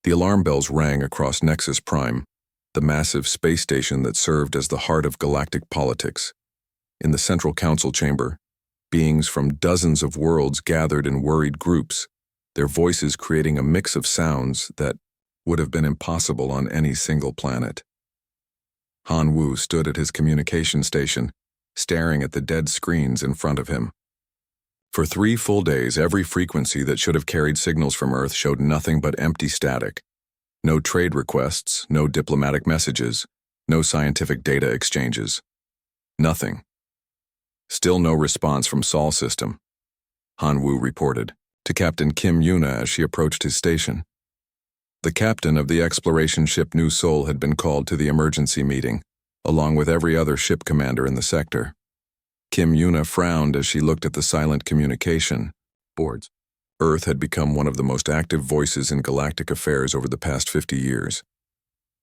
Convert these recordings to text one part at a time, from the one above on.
The alarm bells rang across Nexus Prime, the massive space station that served as the heart of galactic politics. In the central council chamber, beings from dozens of worlds gathered in worried groups, their voices creating a mix of sounds that would have been impossible on any single planet. Han Wu stood at his communication station, staring at the dead screens in front of him. For 3 full days, every frequency that should have carried signals from Earth showed nothing but empty static. No trade requests, no diplomatic messages, no scientific data exchanges. Nothing. Still no response from Sol System, Han Wu reported to Captain Kim Yuna as she approached his station. The captain of the exploration ship New Sol had been called to the emergency meeting, along with every other ship commander in the sector. Kim Yuna frowned as she looked at the silent communication boards. Earth had become one of the most active voices in galactic affairs over the past 50 years.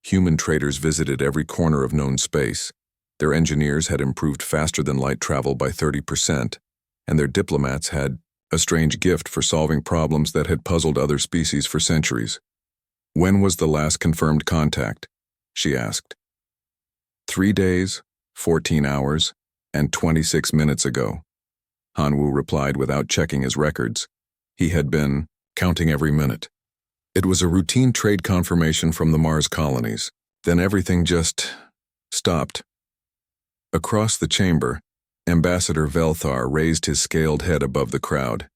Human traders visited every corner of known space. Their engineers had improved faster than light travel by 30%, and their diplomats had a strange gift for solving problems that had puzzled other species for centuries. "When was the last confirmed contact?" she asked. 3 days, 14 hours, and 26 minutes ago, Han Wu replied without checking his records. He had been counting every minute. It was a routine trade confirmation from the Mars colonies. Then everything just stopped. Across the chamber, Ambassador Velthar raised his scaled head above the crowd.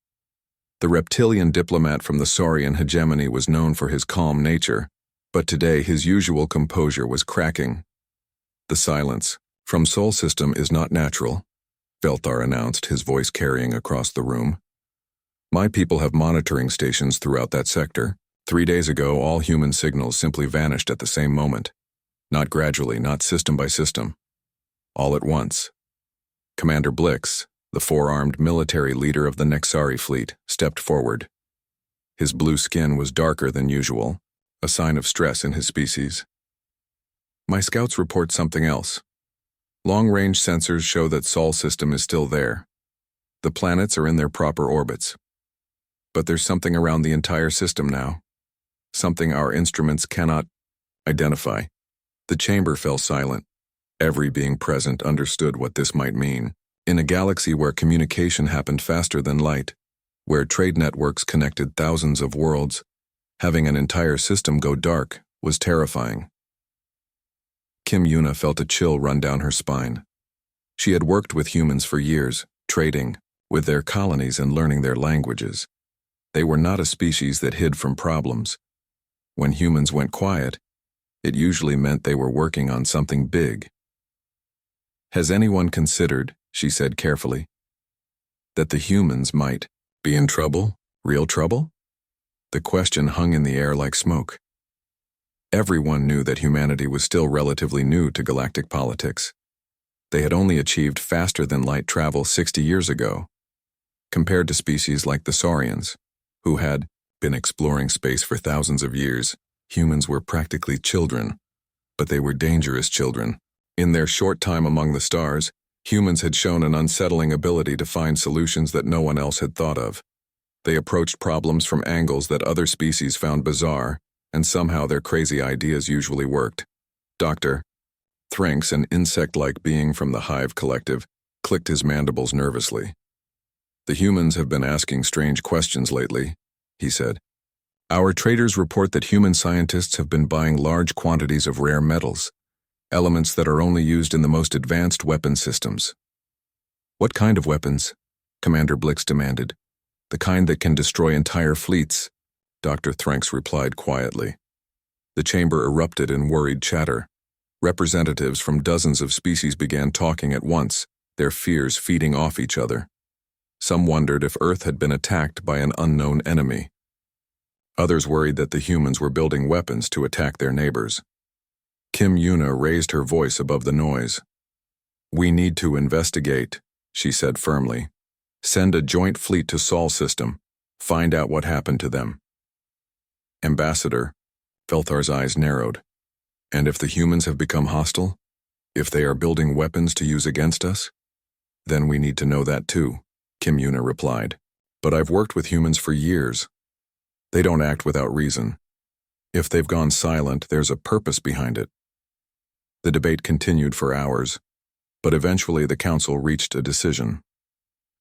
The reptilian diplomat from the Saurian hegemony was known for his calm nature, but today his usual composure was cracking. "The silence from Sol System is not natural," Velthar announced, his voice carrying across the room. "My people have monitoring stations throughout that sector. 3 days ago, all human signals simply vanished at the same moment. Not gradually, not system by system. All at once." Commander Blix, the 4-armed military leader of the Nexari fleet, stepped forward. His blue skin was darker than usual, a sign of stress in his species. "My scouts report something else. Long-range sensors show that Sol System is still there. The planets are in their proper orbits. But there's something around the entire system now. Something our instruments cannot identify." The chamber fell silent. Every being present understood what this might mean. In a galaxy where communication happened faster than light, where trade networks connected thousands of worlds, having an entire system go dark was terrifying. Kim Yuna felt a chill run down her spine. She had worked with humans for years, trading with their colonies and learning their languages. They were not a species that hid from problems. When humans went quiet, it usually meant they were working on something big. "Has anyone considered," she said carefully, "that the humans might be in trouble? Real trouble?" The question hung in the air like smoke. Everyone knew that humanity was still relatively new to galactic politics. They had only achieved faster-than-light travel 60 years ago, compared to species like the Saurians, who had been exploring space for thousands of years. Humans were practically children, but they were dangerous children. In their short time among the stars, humans had shown an unsettling ability to find solutions that no one else had thought of. They approached problems from angles that other species found bizarre, and somehow their crazy ideas usually worked. Dr. Thranks, an insect-like being from the Hive Collective, clicked his mandibles nervously. "The humans have been asking strange questions lately," he said. "Our traders report that human scientists have been buying large quantities of rare metals, elements that are only used in the most advanced weapon systems." "What kind of weapons?" Commander Blix demanded. "The kind that can destroy entire fleets," Dr. Thranks replied quietly. The chamber erupted in worried chatter. Representatives from dozens of species began talking at once, their fears feeding off each other. Some wondered if Earth had been attacked by an unknown enemy. Others worried that the humans were building weapons to attack their neighbors. Kim Yuna raised her voice above the noise. "We need to investigate," she said firmly. "Send a joint fleet to Sol System. Find out what happened to them." "Ambassador," Velthar's eyes narrowed. "And if the humans have become hostile? If they are building weapons to use against us? Then we need to know that too," Kim Yuna replied. "But I've worked with humans for years. They don't act without reason. If they've gone silent, there's a purpose behind it. The debate continued for hours, but eventually the council reached a decision.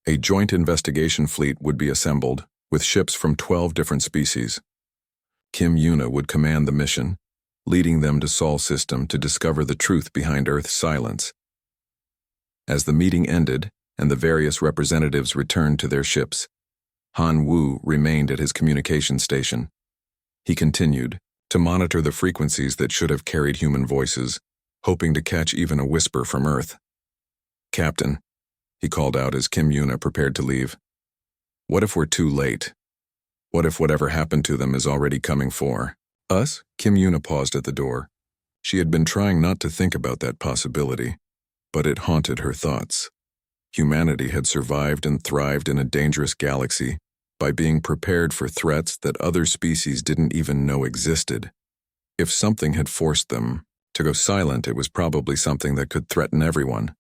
A joint investigation fleet would be assembled, with ships from 12 different species. Kim Yuna would command the mission, leading them to Sol System to discover the truth behind Earth's silence. As the meeting ended and the various representatives returned to their ships, Han Wu remained at his communication station. He continued to monitor the frequencies that should have carried human voices, hoping to catch even a whisper from Earth. "Captain," he called out as Kim Yuna prepared to leave. "What if we're too late? What if whatever happened to them is already coming for us?" Kim Yuna paused at the door. She had been trying not to think about that possibility, but it haunted her thoughts. Humanity had survived and thrived in a dangerous galaxy by being prepared for threats that other species didn't even know existed. If something had forced them to go silent, it was probably something that could threaten everyone.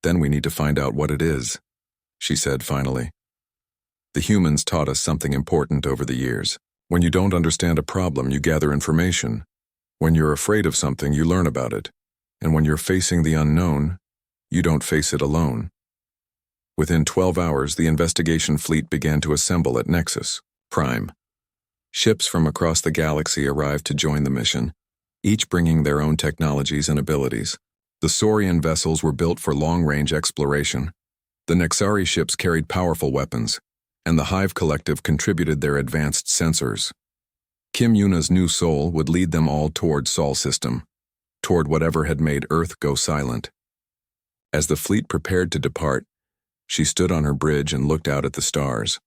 "Then we need to find out what it is," she said finally. "The humans taught us something important over the years. When you don't understand a problem, you gather information. When you're afraid of something, you learn about it. And when you're facing the unknown, you don't face it alone." Within 12 hours, the investigation fleet began to assemble at Nexus Prime. Ships from across the galaxy arrived to join the mission, each bringing their own technologies and abilities. The Saurian vessels were built for long-range exploration. The Nexari ships carried powerful weapons, and the Hive Collective contributed their advanced sensors. Kim Yuna's new soul would lead them all toward Sol System, toward whatever had made Earth go silent. As the fleet prepared to depart, she stood on her bridge and looked out at the stars.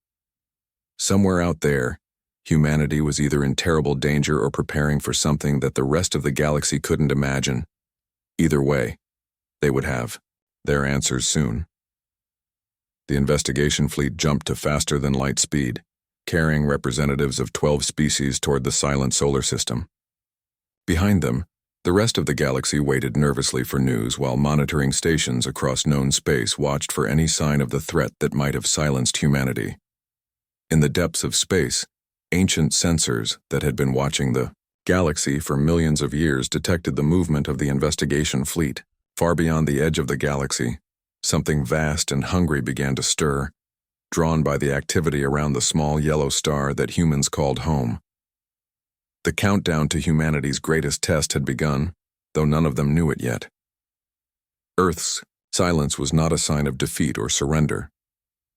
Somewhere out there, humanity was either in terrible danger or preparing for something that the rest of the galaxy couldn't imagine. Either way, they would have their answers soon. The investigation fleet jumped to faster-than-light speed, carrying representatives of 12 species toward the silent solar system. Behind them, the rest of the galaxy waited nervously for news while monitoring stations across known space watched for any sign of the threat that might have silenced humanity. In the depths of space, ancient sensors that had been watching the galaxy for millions of years detected the movement of the investigation fleet. Far beyond the edge of the galaxy, something vast and hungry began to stir, drawn by the activity around the small yellow star that humans called home. The countdown to humanity's greatest test had begun, though none of them knew it yet. Earth's silence was not a sign of defeat or surrender.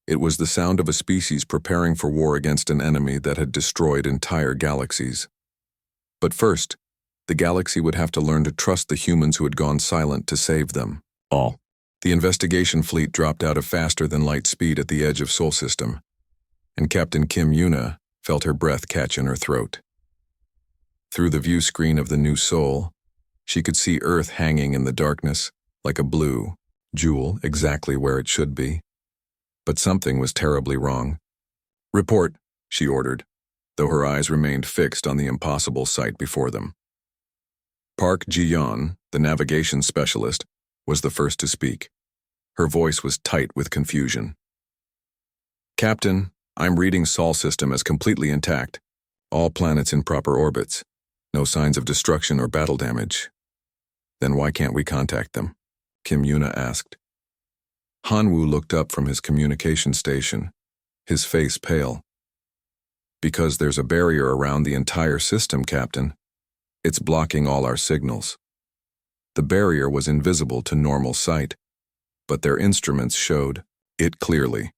It was the sound of a species preparing for war against an enemy that had destroyed entire galaxies. But first, the galaxy would have to learn to trust the humans who had gone silent to save them all. The investigation fleet dropped out of faster-than-light speed at the edge of Sol System, and Captain Kim Yuna felt her breath catch in her throat. Through the view screen of the new Sol, she could see Earth hanging in the darkness like a blue jewel exactly where it should be. But something was terribly wrong. "Report," she ordered, though her eyes remained fixed on the impossible sight before them. Park Ji-yeon, the navigation specialist, was the first to speak. Her voice was tight with confusion. "Captain, I'm reading Sol System as completely intact. All planets in proper orbits. No signs of destruction or battle damage." "Then why can't we contact them?" Kim Yuna asked. Hanwoo looked up from his communication station, his face pale. "Because there's a barrier around the entire system, Captain. It's blocking all our signals." The barrier was invisible to normal sight, but their instruments showed it clearly.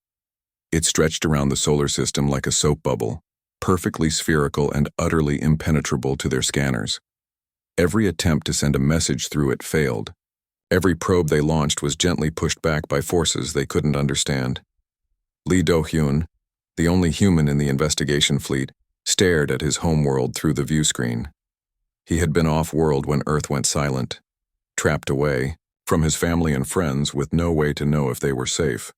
It stretched around the solar system like a soap bubble, perfectly spherical and utterly impenetrable to their scanners. Every attempt to send a message through it failed. Every probe they launched was gently pushed back by forces they couldn't understand. Lee Do-hyun, the only human in the investigation fleet, stared at his homeworld through the view screen. He had been off-world when Earth went silent, trapped away from his family and friends with no way to know if they were safe.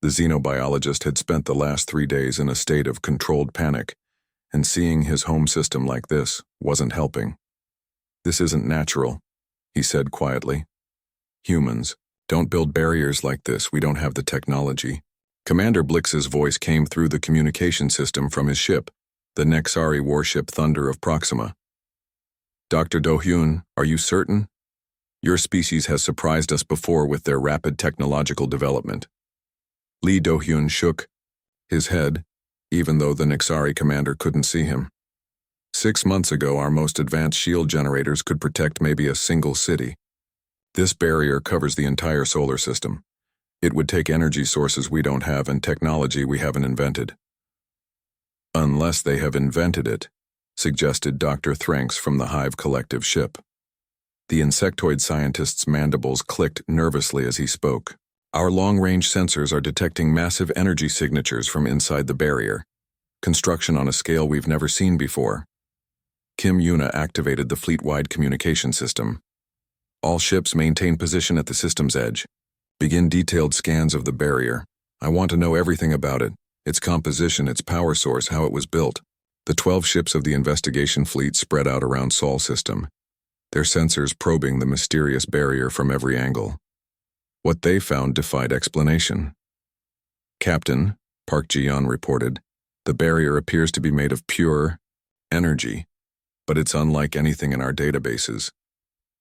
The xenobiologist had spent the last 3 days in a state of controlled panic, and seeing his home system like this wasn't helping. "This isn't natural," he said quietly. "Humans, don't build barriers like this. We don't have the technology." Commander Blix's voice came through the communication system from his ship. the Nexari warship Thunder of Proxima. Dr. Do-hyun, are you certain? Your species has surprised us before with their rapid technological development. Lee Do-hyun shook his head, even though the Nexari commander couldn't see him. 6 months ago, our most advanced shield generators could protect maybe a single city. This barrier covers the entire solar system. It would take energy sources we don't have and technology we haven't invented. Unless they have invented it, suggested Dr. Thranks from the Hive Collective ship. The insectoid scientist's mandibles clicked nervously as he spoke. Our long-range sensors are detecting massive energy signatures from inside the barrier. Construction on a scale we've never seen before. Kim Yuna activated the fleet-wide communication system. All ships maintain position at the system's edge. Begin detailed scans of the barrier. I want to know everything about it, its composition, its power source, how it was built. The 12 ships of the investigation fleet spread out around Sol system, their sensors probing the mysterious barrier from every angle. What they found defied explanation. Captain, Park Ji-yeon reported, the barrier appears to be made of pure energy, but it's unlike anything in our databases.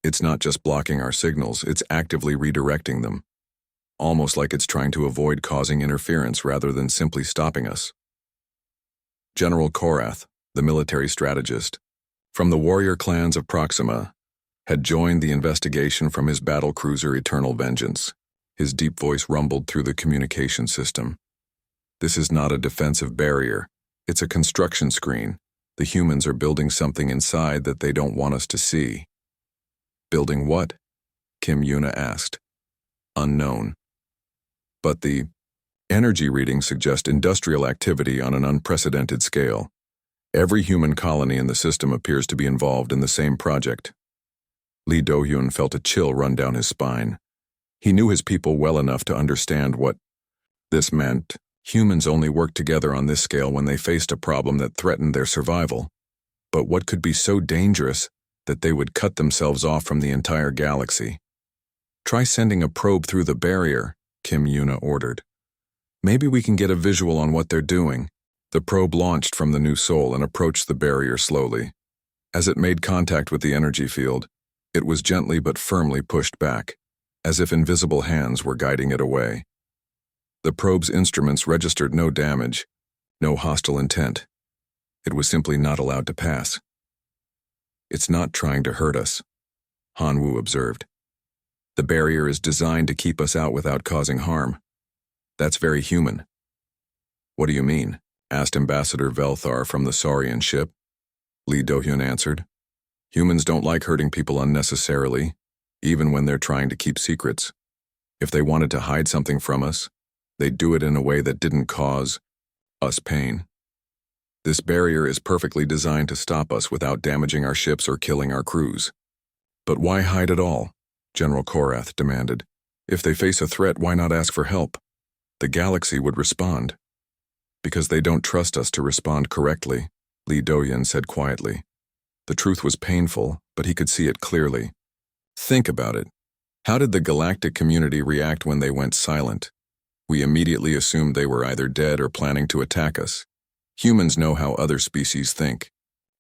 It's not just blocking our signals, it's actively redirecting them. Almost like it's trying to avoid causing interference rather than simply stopping us. General Korath, the military strategist, from the warrior clans of Proxima, had joined the investigation from his battle cruiser Eternal Vengeance. His deep voice rumbled through the communication system. This is not a defensive barrier, it's a construction screen. The humans are building something inside that they don't want us to see. Building what? Kim Yuna asked. Unknown. But the energy readings suggest industrial activity on an unprecedented scale. Every human colony in the system appears to be involved in the same project. Lee Do-hyun felt a chill run down his spine. He knew his people well enough to understand what this meant. Humans only worked together on this scale when they faced a problem that threatened their survival. But what could be so dangerous that they would cut themselves off from the entire galaxy? Try sending a probe through the barrier, Kim Yuna ordered. Maybe we can get a visual on what they're doing. The probe launched from the new Sol and approached the barrier slowly. As it made contact with the energy field, it was gently but firmly pushed back, as if invisible hands were guiding it away. The probe's instruments registered no damage, no hostile intent. It was simply not allowed to pass. It's not trying to hurt us, Han Wu observed. The barrier is designed to keep us out without causing harm. That's very human. What do you mean? Asked Ambassador Velthar from the Saurian ship. Lee Do-hyun answered. Humans don't like hurting people unnecessarily, even when they're trying to keep secrets. If they wanted to hide something from us, they'd do it in a way that didn't cause us pain. This barrier is perfectly designed to stop us without damaging our ships or killing our crews. But why hide at all? General Korath demanded. If they face a threat, why not ask for help? The galaxy would respond. Because they don't trust us to respond correctly, Lee Do-hyun said quietly. The truth was painful, but he could see it clearly. Think about it. How did the galactic community react when they went silent? We immediately assumed they were either dead or planning to attack us. Humans know how other species think.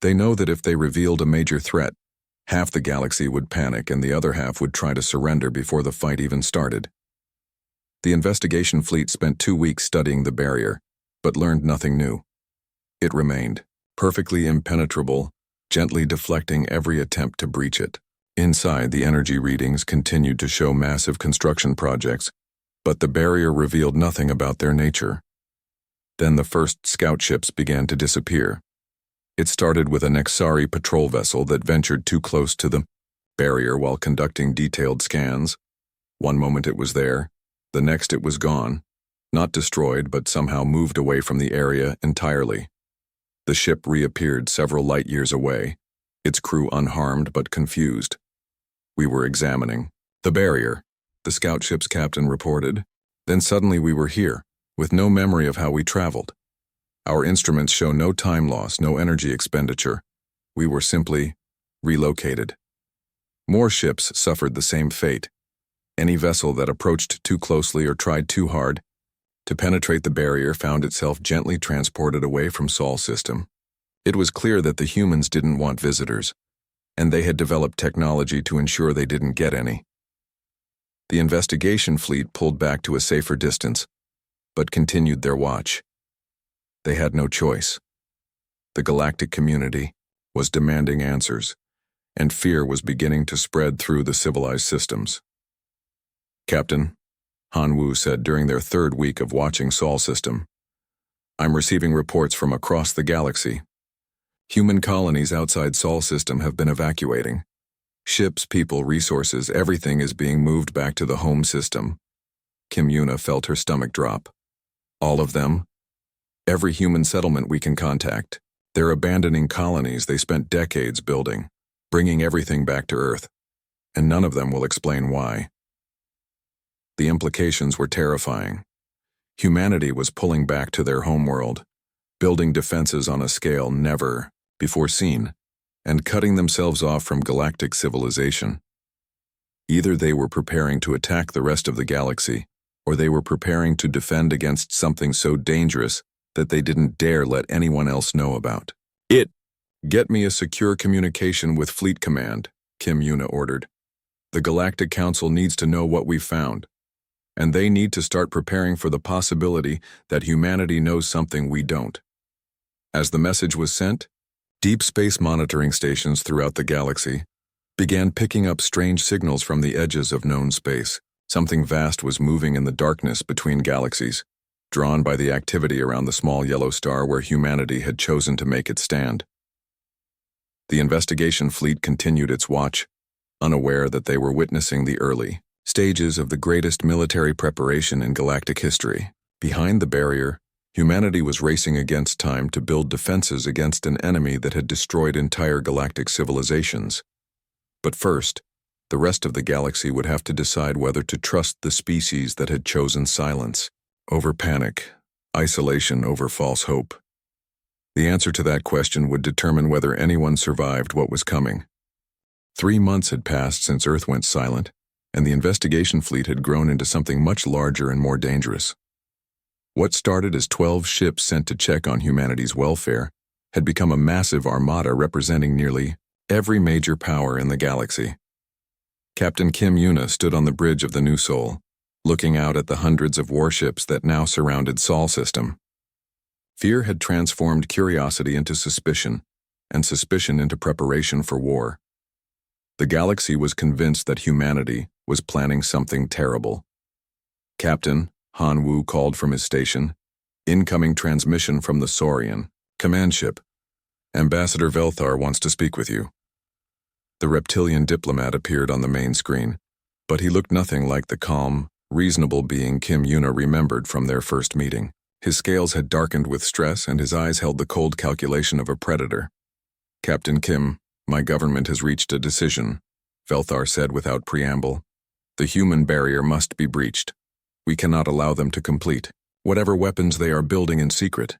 They know that if they revealed a major threat, half the galaxy would panic and the other half would try to surrender before the fight even started. The investigation fleet spent 2 weeks studying the barrier, but learned nothing new. It remained, perfectly impenetrable, gently deflecting every attempt to breach it. Inside, the energy readings continued to show massive construction projects, but the barrier revealed nothing about their nature. Then the first scout ships began to disappear. It started with a Nexari patrol vessel that ventured too close to the barrier while conducting detailed scans. One moment it was there, the next it was gone, not destroyed but somehow moved away from the area entirely. The ship reappeared several light years away, its crew unharmed but confused. We were examining the barrier, the scout ship's captain reported. Then suddenly we were here, with no memory of how we traveled. Our instruments show no time loss, no energy expenditure. We were simply relocated. More ships suffered the same fate. Any vessel that approached too closely or tried too hard to penetrate the barrier found itself gently transported away from Sol system. It was clear that the humans didn't want visitors, and they had developed technology to ensure they didn't get any. The investigation fleet pulled back to a safer distance, but continued their watch. They had no choice. The galactic community was demanding answers, and fear was beginning to spread through the civilized systems. "Captain," Han Wu said during their third week of watching Sol System, "I'm receiving reports from across the galaxy. Human colonies outside Sol System have been evacuating. Ships, people, resources, everything is being moved back to the home system." Kim Yuna felt her stomach drop. "All of them? Every human settlement we can contact. They're abandoning colonies they spent decades building, bringing everything back to Earth, and none of them will explain why." The implications were terrifying. Humanity was pulling back to their homeworld, building defenses on a scale never before seen, and cutting themselves off from galactic civilization. Either they were preparing to attack the rest of the galaxy, or they were preparing to defend against something so dangerous that they didn't dare let anyone else know about. "Get me a secure communication with Fleet Command," Kim Yuna ordered. "The Galactic Council needs to know what we've found, and they need to start preparing for the possibility that humanity knows something we don't." As the message was sent, deep space monitoring stations throughout the galaxy began picking up strange signals from the edges of known space. Something vast was moving in the darkness between galaxies, drawn by the activity around the small yellow star where humanity had chosen to make its stand. The investigation fleet continued its watch, unaware that they were witnessing the early stages of the greatest military preparation in galactic history. Behind the barrier, humanity was racing against time to build defenses against an enemy that had destroyed entire galactic civilizations. But first, the rest of the galaxy would have to decide whether to trust the species that had chosen silence over panic, isolation over false hope. The answer to that question would determine whether anyone survived what was coming. 3 months had passed since Earth went silent, and the investigation fleet had grown into something much larger and more dangerous. What started as 12 ships sent to check on humanity's welfare had become a massive armada representing nearly every major power in the galaxy. Captain Kim Yuna stood on the bridge of the New Sol, looking out at the hundreds of warships that now surrounded Sol System. Fear had transformed curiosity into suspicion, and suspicion into preparation for war. The galaxy was convinced that humanity was planning something terrible. "Captain," Han Wu called from his station, "incoming transmission from the Saurian command ship. Ambassador Velthar wants to speak with you." The reptilian diplomat appeared on the main screen, but he looked nothing like the calm, reasonable being Kim Yuna remembered from their first meeting. His scales had darkened with stress, and his eyes held the cold calculation of a predator. "Captain Kim, my government has reached a decision," Velthar said without preamble. "The human barrier must be breached. We cannot allow them to complete whatever weapons they are building in secret."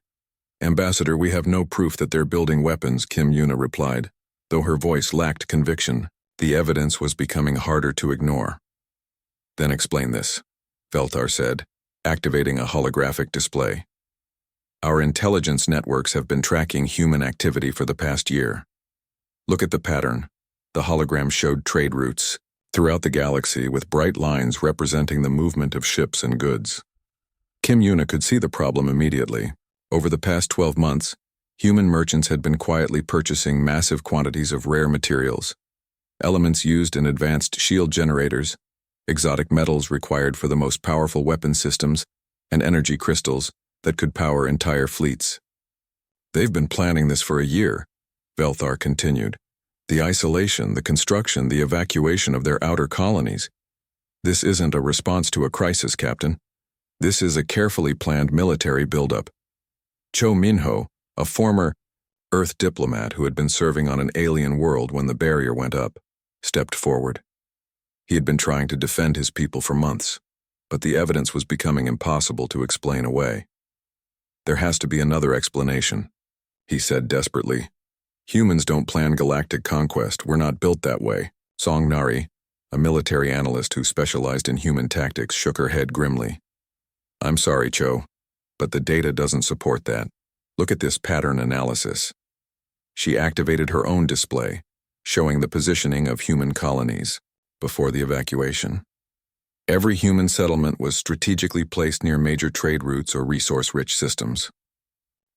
"Ambassador, we have no proof that they're building weapons," Kim Yuna replied, though her voice lacked conviction. The evidence was becoming harder to ignore. "Then explain this," Velthar said, activating a holographic display. "Our intelligence networks have been tracking human activity for the past year. Look at the pattern." The hologram showed trade routes throughout the galaxy with bright lines representing the movement of ships and goods. Kim Yuna could see the problem immediately. Over the past 12 months, human merchants had been quietly purchasing massive quantities of rare materials, elements used in advanced shield generators, exotic metals required for the most powerful weapon systems, and energy crystals that could power entire fleets. "They've been planning this for a year," Velthar continued. "The isolation, the construction, the evacuation of their outer colonies. This isn't a response to a crisis, Captain. This is a carefully planned military buildup." Cho Minho, a former Earth diplomat who had been serving on an alien world when the barrier went up, stepped forward. He had been trying to defend his people for months, but the evidence was becoming impossible to explain away. "There has to be another explanation," he said desperately. "Humans don't plan galactic conquest. We're not built that way." Song Nari, a military analyst who specialized in human tactics, shook her head grimly. "I'm sorry, Cho, but the data doesn't support that. Look at this pattern analysis." She activated her own display, showing the positioning of human colonies before the evacuation. Every human settlement was strategically placed near major trade routes or resource-rich systems.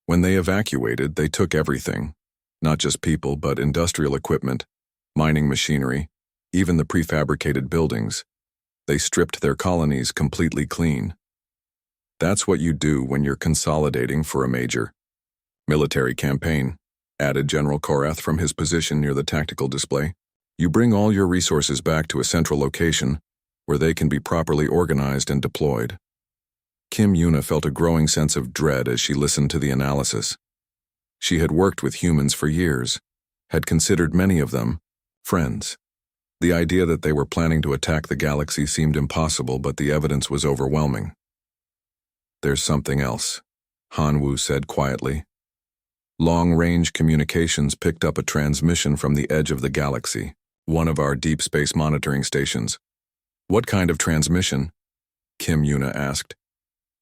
When they evacuated, they took everything, not just people but industrial equipment, mining machinery, even the prefabricated buildings. They stripped their colonies completely clean. That's what you do when you're consolidating for a major military campaign, added General Korath from his position near the tactical display. You bring all your resources back to a central location where they can be properly organized and deployed. Kim Yuna felt a growing sense of dread as she listened to the analysis. She had worked with humans for years, had considered many of them friends. The idea that they were planning to attack the galaxy seemed impossible, but the evidence was overwhelming. There's something else, Han Wu said quietly. Long-range communications picked up a transmission from the edge of the galaxy, one of our deep space monitoring stations. What kind of transmission? Kim Yuna asked.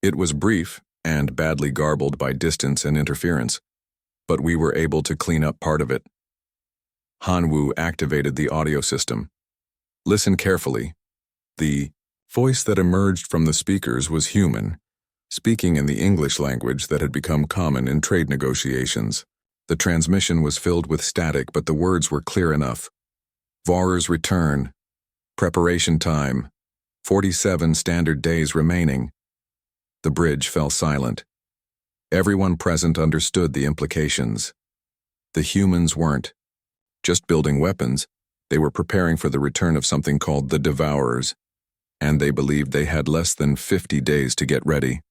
It was brief and badly garbled by distance and interference, but we were able to clean up part of it. Han Wu activated the audio system. Listen carefully. The voice that emerged from the speakers was human, speaking in the English language that had become common in trade negotiations. The transmission was filled with static, but the words were clear enough. Var's return. Preparation time. 47 standard days remaining. The bridge fell silent. Everyone present understood the implications. The humans weren't just building weapons. They were preparing for the return of something called the Devourers, and they believed they had less than 50 days to get ready.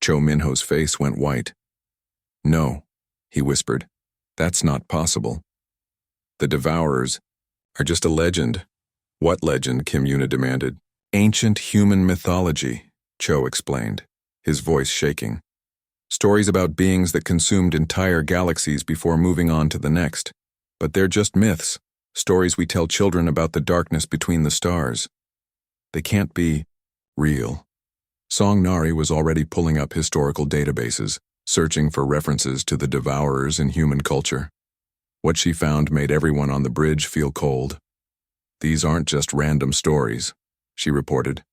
Cho Minho's face went white. No, he whispered. That's not possible. The Devourers are just a legend. What legend? Kim Yuna demanded. Ancient human mythology, Cho explained, his voice shaking. Stories about beings that consumed entire galaxies before moving on to the next. But they're just myths, stories we tell children about the darkness between the stars. They can't be real. Song Nari was already pulling up historical databases, searching for references to the Devourers in human culture. What she found made everyone on the bridge feel cold. These aren't just random stories, she reported.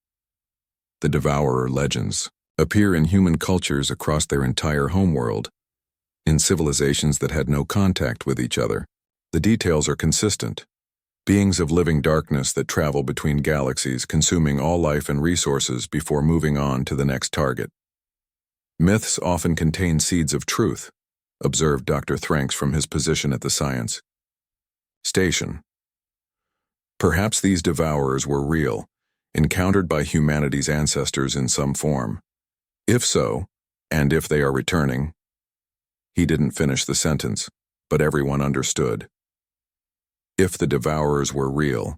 The Devourer legends appear in human cultures across their entire homeworld, in civilizations that had no contact with each other. The details are consistent. Beings of living darkness that travel between galaxies, consuming all life and resources before moving on to the next target. Myths often contain seeds of truth, observed Dr. Thranks from his position at the science station. Perhaps these Devourers were real, encountered by humanity's ancestors in some form. If so, and if they are returning. He didn't finish the sentence, but everyone understood. If the Devourers were real,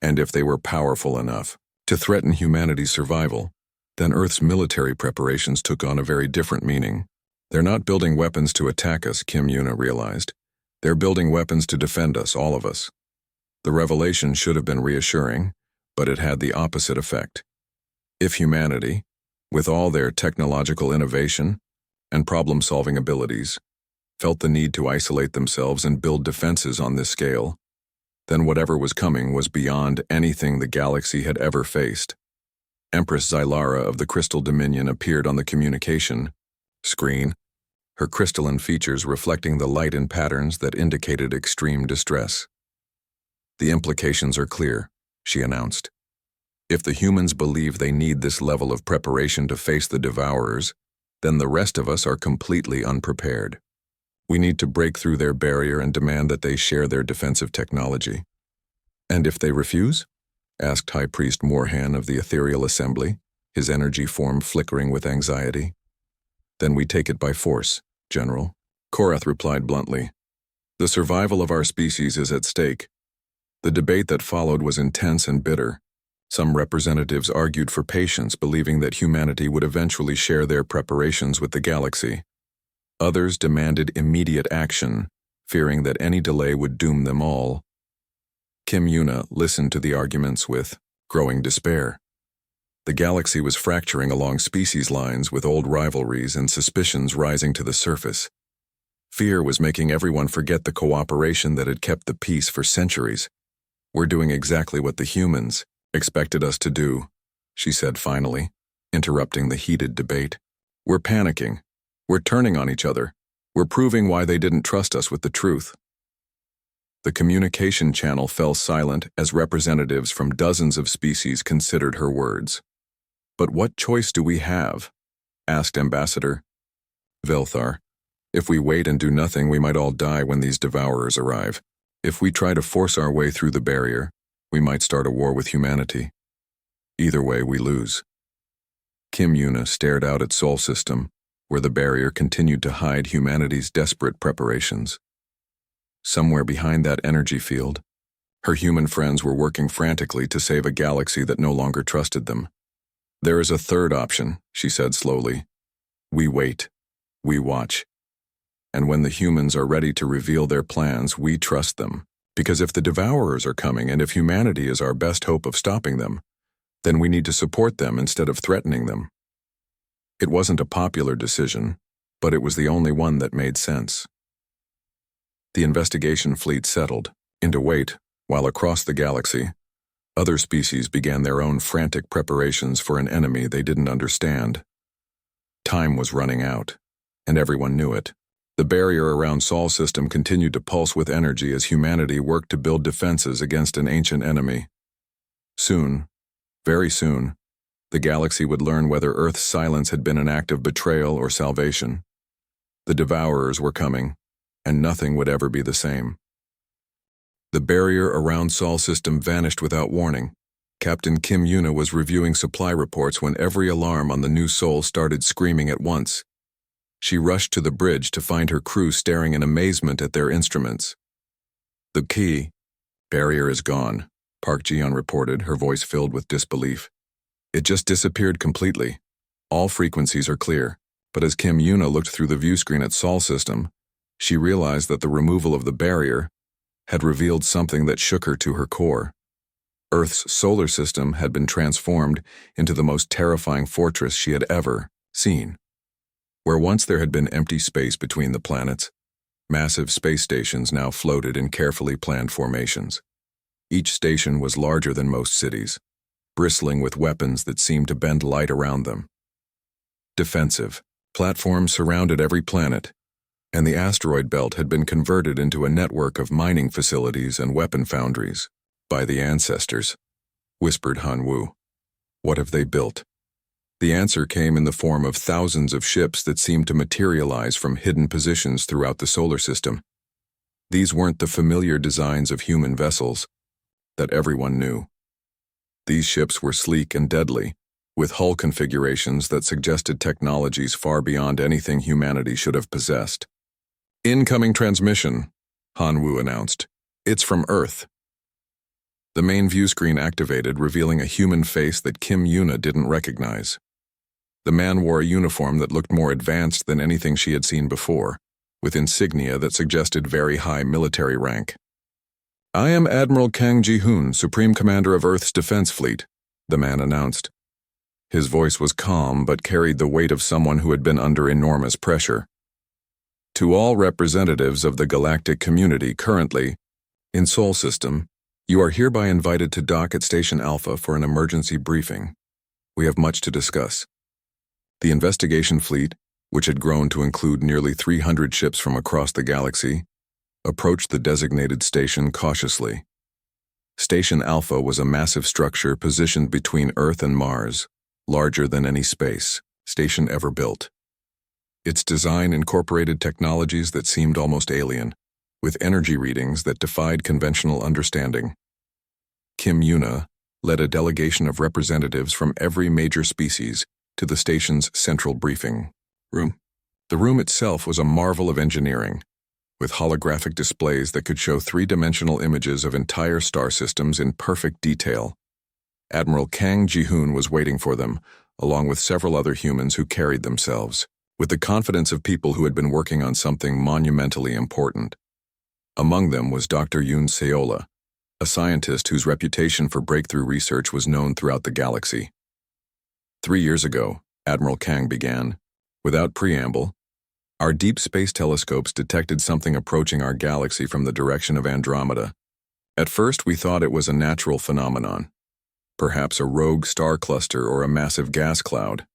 and if they were powerful enough to threaten humanity's survival, then Earth's military preparations took on a very different meaning. They're not building weapons to attack us, Kim Yuna realized. They're building weapons to defend us, all of us. The revelation should have been reassuring, but it had the opposite effect. If humanity, with all their technological innovation and problem-solving abilities, felt the need to isolate themselves and build defenses on this scale, then whatever was coming was beyond anything the galaxy had ever faced. Empress Xylara of the Crystal Dominion appeared on the communication screen, her crystalline features reflecting the light in patterns that indicated extreme distress. The implications are clear, she announced. If the humans believe they need this level of preparation to face the Devourers, then the rest of us are completely unprepared. We need to break through their barrier and demand that they share their defensive technology. And if they refuse? Asked High Priest Morhan of the Ethereal Assembly, his energy form flickering with anxiety. Then we take it by force, General. Korath replied bluntly. The survival of our species is at stake. The debate that followed was intense and bitter. Some representatives argued for patience, believing that humanity would eventually share their preparations with the galaxy. Others demanded immediate action, fearing that any delay would doom them all. Kim Yuna listened to the arguments with growing despair. The galaxy was fracturing along species lines with old rivalries and suspicions rising to the surface. Fear was making everyone forget the cooperation that had kept the peace for centuries. "We're doing exactly what the humans expected us to do," she said finally, interrupting the heated debate. "We're panicking. We're turning on each other. We're proving why they didn't trust us with the truth." The communication channel fell silent as representatives from dozens of species considered her words. "But what choice do we have?" asked Ambassador Velthar. "If we wait and do nothing, we might all die when these devourers arrive. If we try to force our way through the barrier, we might start a war with humanity. Either way, we lose." Kim Yuna stared out at Sol System, where the barrier continued to hide humanity's desperate preparations. Somewhere behind that energy field, her human friends were working frantically to save a galaxy that no longer trusted them. "There is a third option," she said slowly. "We wait. We watch. And when the humans are ready to reveal their plans, we trust them. Because if the devourers are coming and if humanity is our best hope of stopping them, then we need to support them instead of threatening them." It wasn't a popular decision, but it was the only one that made sense. The investigation fleet settled into wait, while across the galaxy, other species began their own frantic preparations for an enemy they didn't understand. Time was running out, and everyone knew it. The barrier around Sol System continued to pulse with energy as humanity worked to build defenses against an ancient enemy. Soon, very soon, the galaxy would learn whether Earth's silence had been an act of betrayal or salvation. The devourers were coming, and nothing would ever be the same. The barrier around Sol System vanished without warning. Captain Kim Yuna was reviewing supply reports when every alarm on the new Sol started screaming at once. She rushed to the bridge to find her crew staring in amazement at their instruments. "The key barrier is gone," Park Ji-yeon reported, her voice filled with disbelief. "It just disappeared completely. All frequencies are clear." But as Kim Yuna looked through the viewscreen at Sol System, she realized that the removal of the barrier had revealed something that shook her to her core. Earth's solar system had been transformed into the most terrifying fortress she had ever seen. Where once there had been empty space between the planets, massive space stations now floated in carefully planned formations. Each station was larger than most cities, bristling with weapons that seemed to bend light around them. Defensive platforms surrounded every planet, and the asteroid belt had been converted into a network of mining facilities and weapon foundries. "By the ancestors," whispered Han Wu. "What have they built?" The answer came in the form of thousands of ships that seemed to materialize from hidden positions throughout the solar system. These weren't the familiar designs of human vessels that everyone knew. These ships were sleek and deadly, with hull configurations that suggested technologies far beyond anything humanity should have possessed. "Incoming transmission," Han Wu announced. "It's from Earth." The main viewscreen activated, revealing a human face that Kim Yuna didn't recognize. The man wore a uniform that looked more advanced than anything she had seen before, with insignia that suggested very high military rank. "I am Admiral Kang Ji-hoon, Supreme Commander of Earth's Defense Fleet," the man announced. His voice was calm but carried the weight of someone who had been under enormous pressure. "To all representatives of the galactic community currently in Sol System, you are hereby invited to dock at Station Alpha for an emergency briefing. We have much to discuss." The investigation fleet, which had grown to include nearly 300 ships from across the galaxy, approached the designated station cautiously. Station Alpha was a massive structure positioned between Earth and Mars, larger than any space station ever built. Its design incorporated technologies that seemed almost alien, with energy readings that defied conventional understanding. Kim Yuna led a delegation of representatives from every major species to the station's central briefing room. The room itself was a marvel of engineering, with holographic displays that could show three-dimensional images of entire star systems in perfect detail. Admiral Kang Ji-hoon was waiting for them, along with several other humans who carried themselves with the confidence of people who had been working on something monumentally important. Among them was Dr. Yoon Seola, a scientist whose reputation for breakthrough research was known throughout the galaxy. 3 years ago, Admiral Kang began, without preamble, Our deep space telescopes detected something approaching our galaxy from the direction of Andromeda. At first, we thought it was a natural phenomenon, perhaps a rogue star cluster or a massive gas cloud.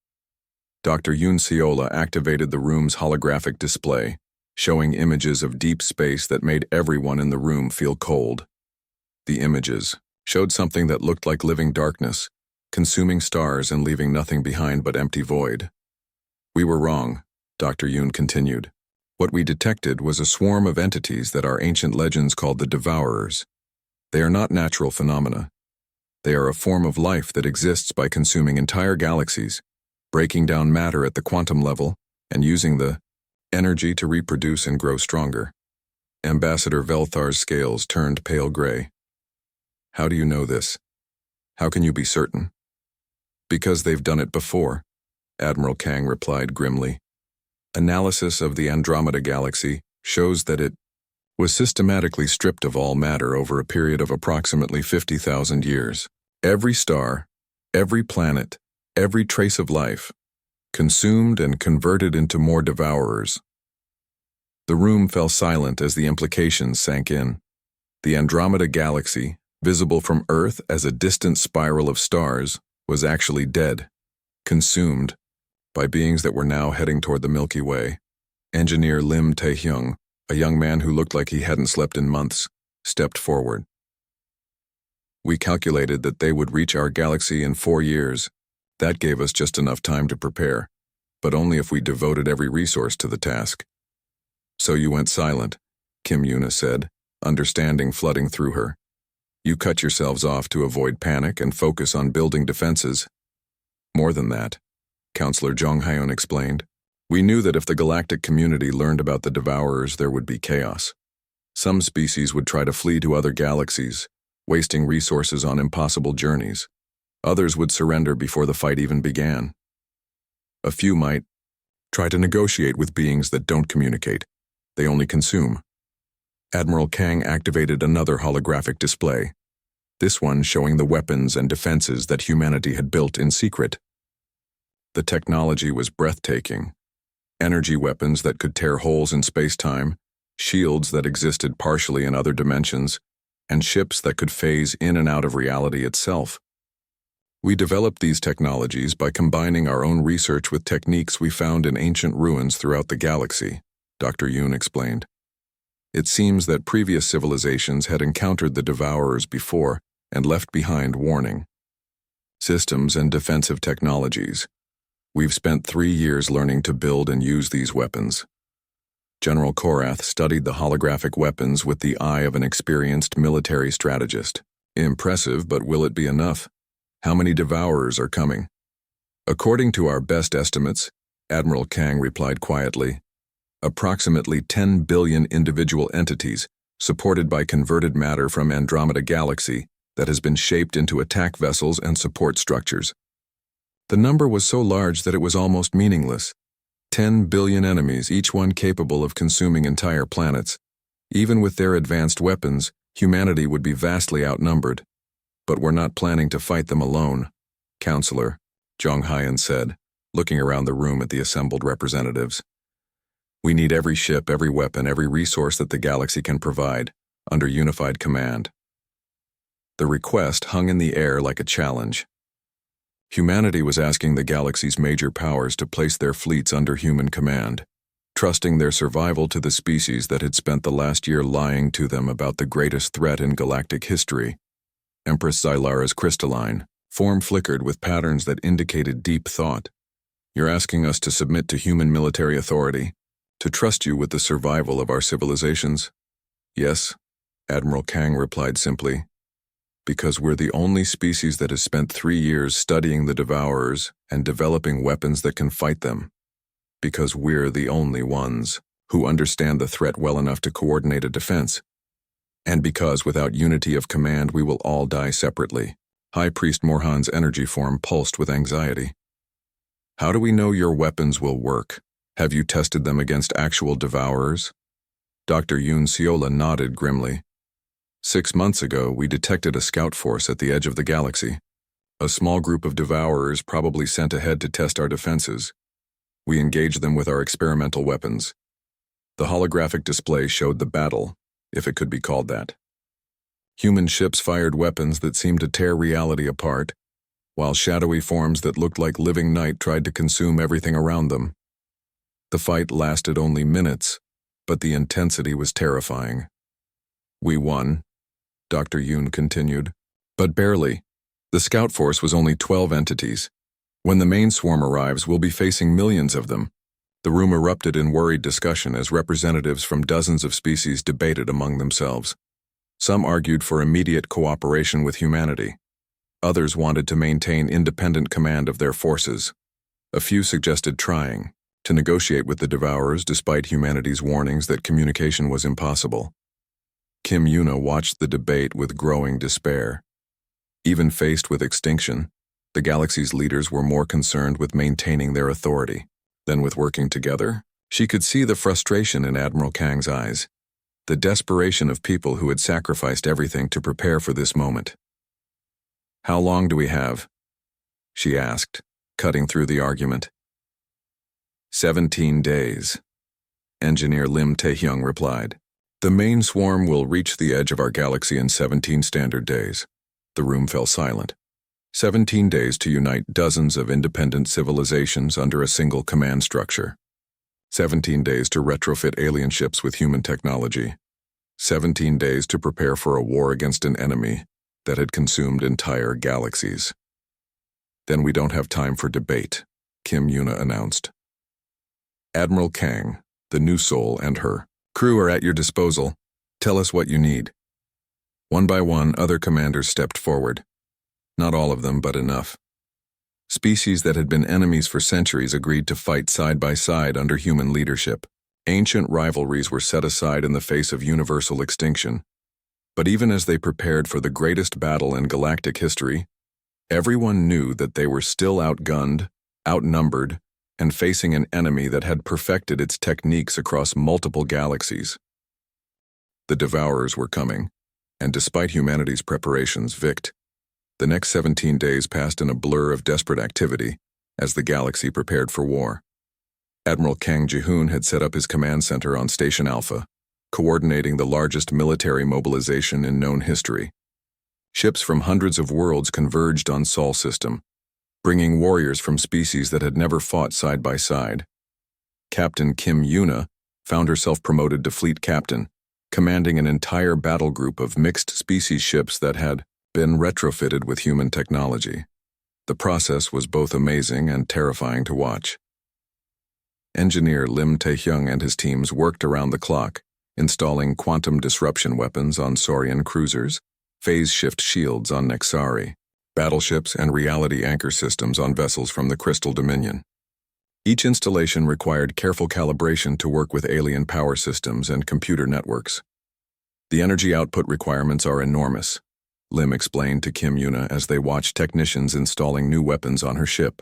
Dr. Yoon Seola activated the room's holographic display, showing images of deep space that made everyone in the room feel cold. The images showed something that looked like living darkness, consuming stars and leaving nothing behind but empty void. We were wrong, Dr. Yoon continued. What we detected was a swarm of entities that our ancient legends called the Devourers. They are not natural phenomena. They are a form of life that exists by consuming entire galaxies, breaking down matter at the quantum level, and using the energy to reproduce and grow stronger. Ambassador Velthar's scales turned pale gray. How do you know this? How can you be certain? Because they've done it before, Admiral Kang replied grimly. Analysis of the Andromeda galaxy shows that it was systematically stripped of all matter over a period of approximately 50,000 years. Every star, every planet, every trace of life, consumed and converted into more devourers. The room fell silent as the implications sank in. The Andromeda galaxy, visible from Earth as a distant spiral of stars, was actually dead, consumed, by beings that were now heading toward the Milky Way. Engineer Lim Tae-hyung, a young man who looked like he hadn't slept in months, stepped forward. We calculated that they would reach our galaxy in 4 years. That gave us just enough time to prepare, but only if we devoted every resource to the task. So you went silent, Kim Yuna said, understanding flooding through her. You cut yourselves off to avoid panic and focus on building defenses. More than that, Counselor Jong Hyun explained. We knew that if the galactic community learned about the Devourers, there would be chaos. Some species would try to flee to other galaxies, wasting resources on impossible journeys. Others would surrender before the fight even began. A few might try to negotiate with beings that don't communicate. They only consume. Admiral Kang activated another holographic display, this one showing the weapons and defenses that humanity had built in secret. The technology was breathtaking. Energy weapons that could tear holes in space-time, shields that existed partially in other dimensions, and ships that could phase in and out of reality itself. We developed these technologies by combining our own research with techniques we found in ancient ruins throughout the galaxy, Dr. Yoon explained. It seems that previous civilizations had encountered the Devourers before and left behind warning. Systems and defensive technologies. We've spent 3 years learning to build and use these weapons. General Korath studied the holographic weapons with the eye of an experienced military strategist. Impressive, but will it be enough? How many Devourers are coming? According to our best estimates, Admiral Kang replied quietly, approximately 10 billion individual entities, supported by converted matter from Andromeda Galaxy that has been shaped into attack vessels and support structures. The number was so large that it was almost meaningless. 10 billion enemies, each one capable of consuming entire planets. Even with their advanced weapons, humanity would be vastly outnumbered. But we're not planning to fight them alone, Counselor, Jong Hyun said, looking around the room at the assembled representatives. We need every ship, every weapon, every resource that the galaxy can provide, under unified command. The request hung in the air like a challenge. Humanity was asking the galaxy's major powers to place their fleets under human command, trusting their survival to the species that had spent the last year lying to them about the greatest threat in galactic history. Empress Xylara's crystalline form flickered with patterns that indicated deep thought. You're asking us to submit to human military authority, to trust you with the survival of our civilizations? Yes, Admiral Kang replied simply. Because we're the only species that has spent 3 years studying the Devourers and developing weapons that can fight them. Because we're the only ones who understand the threat well enough to coordinate a defense. And because without unity of command we will all die separately. High Priest Morhan's energy form pulsed with anxiety. How do we know your weapons will work? Have you tested them against actual Devourers? Dr. Yoon Seola nodded grimly. 6 months ago, we detected a scout force at the edge of the galaxy. A small group of Devourers probably sent ahead to test our defenses. We engaged them with our experimental weapons. The holographic display showed the battle, if it could be called that. Human ships fired weapons that seemed to tear reality apart, while shadowy forms that looked like living night tried to consume everything around them. The fight lasted only minutes, but the intensity was terrifying. We won, Dr. Yoon continued, but barely. The scout force was only 12 entities. When the main swarm arrives, we'll be facing millions of them. The room erupted in worried discussion as representatives from dozens of species debated among themselves. Some argued for immediate cooperation with humanity. Others wanted to maintain independent command of their forces. A few suggested trying to negotiate with the Devourers despite humanity's warnings that communication was impossible. Kim Yuna watched the debate with growing despair. Even faced with extinction, the galaxy's leaders were more concerned with maintaining their authority than with working together. She could see the frustration in Admiral Kang's eyes, the desperation of people who had sacrificed everything to prepare for this moment. "How long do we have?" she asked, cutting through the argument. 17 days, Engineer Lim Taehyung replied. "The main swarm will reach the edge of our galaxy in 17 standard days." The room fell silent. 17 days to unite dozens of independent civilizations under a single command structure. 17 days to retrofit alien ships with human technology. 17 days to prepare for a war against an enemy that had consumed entire galaxies. "Then we don't have time for debate," Kim Yuna announced. "Admiral Kang, the new soul, and her crew are at your disposal. Tell us what you need." One by one, other commanders stepped forward. Not all of them, but enough. Species that had been enemies for centuries agreed to fight side by side under human leadership. Ancient rivalries were set aside in the face of universal extinction. But even as they prepared for the greatest battle in galactic history, everyone knew that they were still outgunned, outnumbered, and facing an enemy that had perfected its techniques across multiple galaxies. The Devourers were coming, and despite humanity's preparations, the next 17 days passed in a blur of desperate activity as the galaxy prepared for war. Admiral Kang Ji-hoon had set up his command center on Station Alpha, coordinating the largest military mobilization in known history. Ships from hundreds of worlds converged on Sol system, bringing warriors from species that had never fought side by side. Captain Kim Yuna found herself promoted to fleet captain, commanding an entire battle group of mixed species ships that had been retrofitted with human technology. The process was both amazing and terrifying to watch. Engineer Lim Taehyung and his teams worked around the clock, installing quantum disruption weapons on Saurian cruisers, phase shift shields on Nexari, battleships, and reality anchor systems on vessels from the Crystal Dominion. Each installation required careful calibration to work with alien power systems and computer networks. "The energy output requirements are enormous," Lim explained to Kim Yuna as they watched technicians installing new weapons on her ship.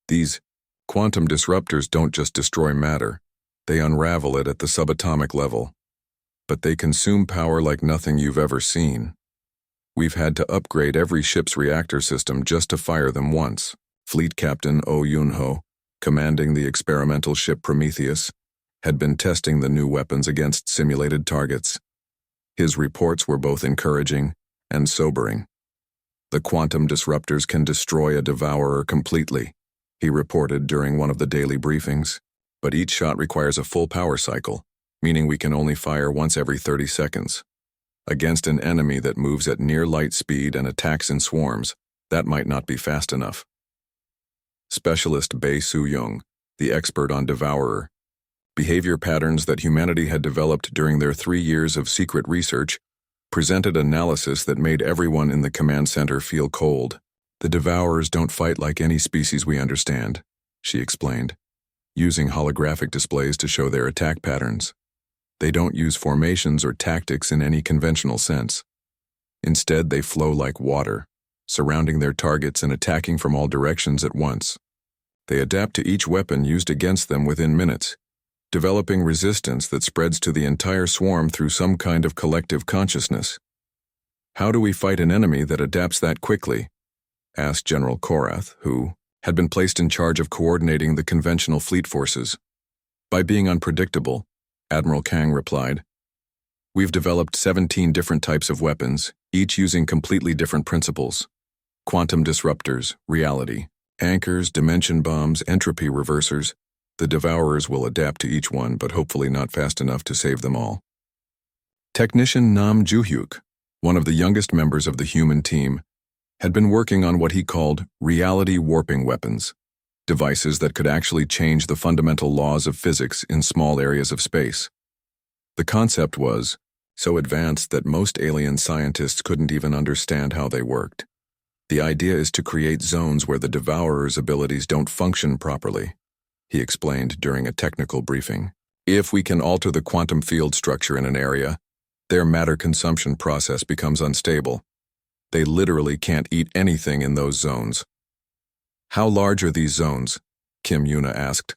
"These quantum disruptors don't just destroy matter, they unravel it at the subatomic level. But they consume power like nothing you've ever seen. We've had to upgrade every ship's reactor system just to fire them once." Fleet Captain Oh Yun-ho, commanding the experimental ship Prometheus, had been testing the new weapons against simulated targets. His reports were both encouraging and sobering. "The quantum disruptors can destroy a devourer completely," he reported during one of the daily briefings, "but each shot requires a full power cycle, meaning we can only fire once every 30 seconds. Against an enemy that moves at near light speed and attacks in swarms, that might not be fast enough." Specialist Bae Soo-young, the expert on devourer, behavior patterns that humanity had developed during their 3 years of secret research, presented analysis that made everyone in the command center feel cold. "The Devourers don't fight like any species we understand," she explained, using holographic displays to show their attack patterns. "They don't use formations or tactics in any conventional sense. Instead, they flow like water, surrounding their targets and attacking from all directions at once. They adapt to each weapon used against them within minutes, developing resistance that spreads to the entire swarm through some kind of collective consciousness." "How do we fight an enemy that adapts that quickly?" asked General Korath, who had been placed in charge of coordinating the conventional fleet forces. By being unpredictable, Admiral Kang replied, "We've developed 17 different types of weapons, each using completely different principles. Quantum disruptors, reality, anchors, dimension bombs, entropy reversers. The Devourers will adapt to each one, but hopefully not fast enough to save them all." Technician Nam Juhyuk, one of the youngest members of the human team, had been working on what he called reality warping weapons, devices that could actually change the fundamental laws of physics in small areas of space. The concept was so advanced that most alien scientists couldn't even understand how they worked. The idea is to create zones where the Devourer's abilities don't function properly, he explained during a technical briefing. If we can alter the quantum field structure in an area, their matter consumption process becomes unstable. They literally can't eat anything in those zones. "How large are these zones?" Kim Yuna asked.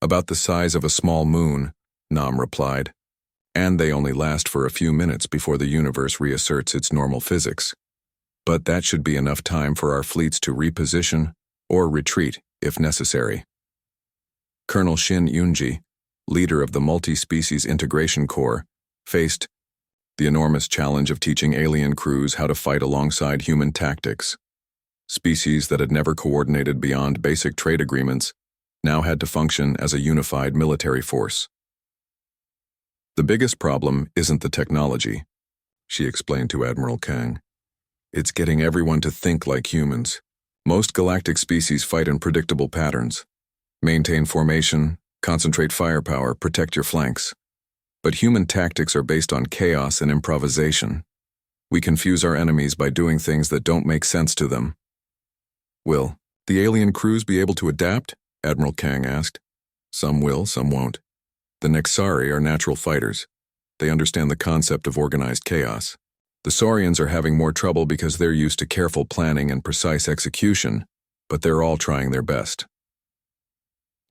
"About the size of a small moon," Nam replied. "And they only last for a few minutes before the universe reasserts its normal physics. But that should be enough time for our fleets to reposition or retreat if necessary." Colonel Shin Yunji, leader of the Multi-Species Integration Corps, faced the enormous challenge of teaching alien crews how to fight alongside human tactics. Species that had never coordinated beyond basic trade agreements now had to function as a unified military force. "The biggest problem isn't the technology," she explained to Admiral Kang. "It's getting everyone to think like humans. Most galactic species fight in predictable patterns. Maintain formation, concentrate firepower, protect your flanks. But human tactics are based on chaos and improvisation. We confuse our enemies by doing things that don't make sense to them." "Will the alien crews be able to adapt?" Admiral Kang asked. "Some will, some won't. The Nexari are natural fighters. They understand the concept of organized chaos. The Saurians are having more trouble because they're used to careful planning and precise execution, but they're all trying their best."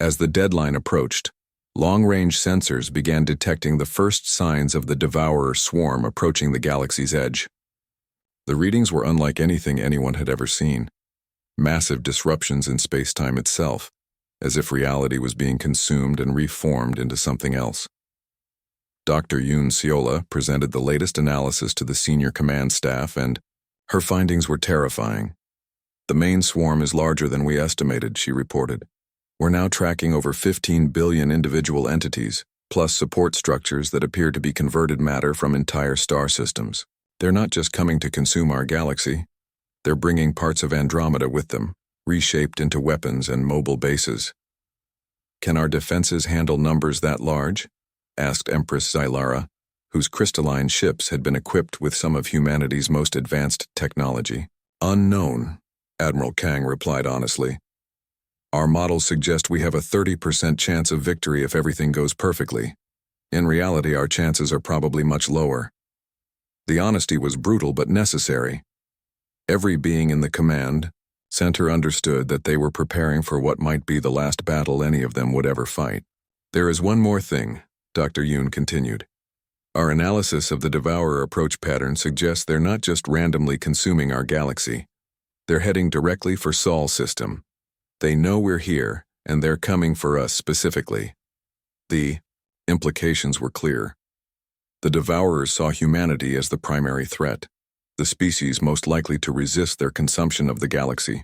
As the deadline approached, long-range sensors began detecting the first signs of the Devourer swarm approaching the galaxy's edge. The readings were unlike anything anyone had ever seen. Massive disruptions in space-time itself, as if reality was being consumed and reformed into something else. Dr. Yoon Seola presented the latest analysis to the senior command staff, and her findings were terrifying. "The main swarm is larger than we estimated," she reported. "We're now tracking over 15 billion individual entities, plus support structures that appear to be converted matter from entire star systems. They're not just coming to consume our galaxy. They're bringing parts of Andromeda with them, reshaped into weapons and mobile bases." "Can our defenses handle numbers that large?" asked Empress Xylara, whose crystalline ships had been equipped with some of humanity's most advanced technology. "Unknown," Admiral Kang replied honestly. "Our models suggest we have a 30% chance of victory if everything goes perfectly. In reality, our chances are probably much lower." The honesty was brutal but necessary. Every being in the command center understood that they were preparing for what might be the last battle any of them would ever fight. "There is one more thing," Dr. Yoon continued. "Our analysis of the Devourer approach pattern suggests they're not just randomly consuming our galaxy. They're heading directly for Sol system. They know we're here, and they're coming for us specifically." The implications were clear. The Devourers saw humanity as the primary threat, the species most likely to resist their consumption of the galaxy.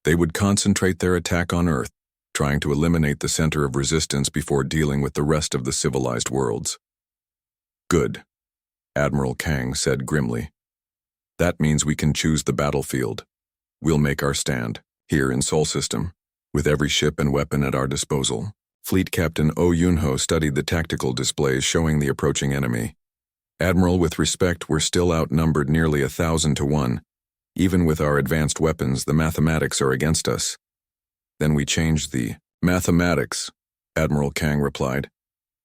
They would concentrate their attack on Earth, trying to eliminate the center of resistance before dealing with the rest of the civilized worlds. "Good," Admiral Kang said grimly. "That means we can choose the battlefield. We'll make our stand here in Sol System, with every ship and weapon at our disposal." Fleet Captain Oh Yunho studied the tactical displays showing the approaching enemy. "Admiral, with respect, we're still outnumbered nearly 1,000 to 1. Even with our advanced weapons, the mathematics are against us." "Then we changed the mathematics," Admiral Kang replied.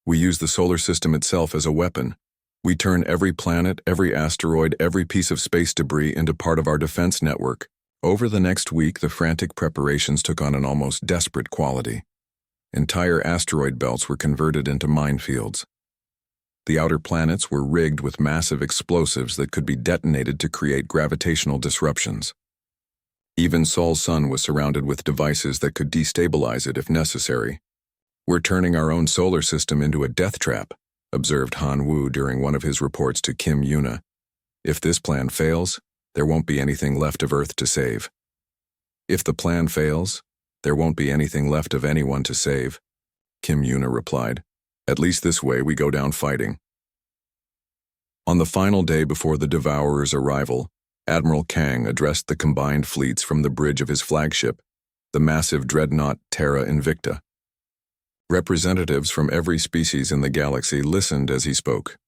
"We use the solar system itself as a weapon. We turn every planet, every asteroid, every piece of space debris into part of our defense network." Over the next week, the frantic preparations took on an almost desperate quality. Entire asteroid belts were converted into minefields. The outer planets were rigged with massive explosives that could be detonated to create gravitational disruptions. Even Sol's sun was surrounded with devices that could destabilize it if necessary. "We're turning our own solar system into a death trap," observed Han Wu during one of his reports to Kim Yuna. "If this plan fails, there won't be anything left of Earth to save." "If the plan fails, there won't be anything left of anyone to save," Kim Yuna replied. "At least this way we go down fighting." On the final day before the Devourer's arrival, Admiral Kang addressed the combined fleets from the bridge of his flagship, the massive dreadnought Terra Invicta. Representatives from every species in the galaxy listened as he spoke.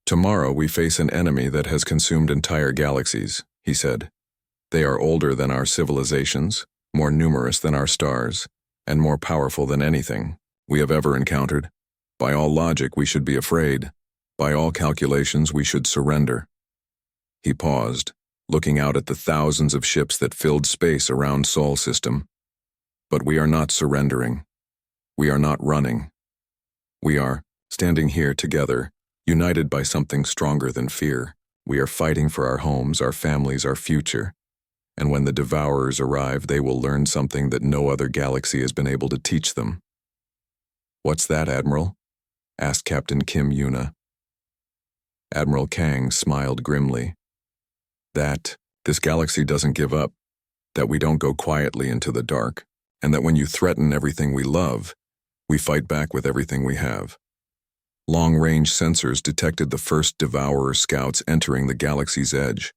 "Tomorrow we face an enemy that has consumed entire galaxies," he said. "They are older than our civilizations, more numerous than our stars, and more powerful than anything we have ever encountered. By all logic, we should be afraid. By all calculations, we should surrender." He paused, looking out at the thousands of ships that filled space around Sol system. "But we are not surrendering. We are not running. We are standing here together, united by something stronger than fear. We are fighting for our homes, our families, our future. And when the Devourers arrive, they will learn something that no other galaxy has been able to teach them." "What's that, Admiral?" asked Captain Kim Yuna. Admiral Kang smiled grimly. "That this galaxy doesn't give up, that we don't go quietly into the dark, and that when you threaten everything we love, we fight back with everything we have." Long-range sensors detected the first Devourer scouts entering the galaxy's edge.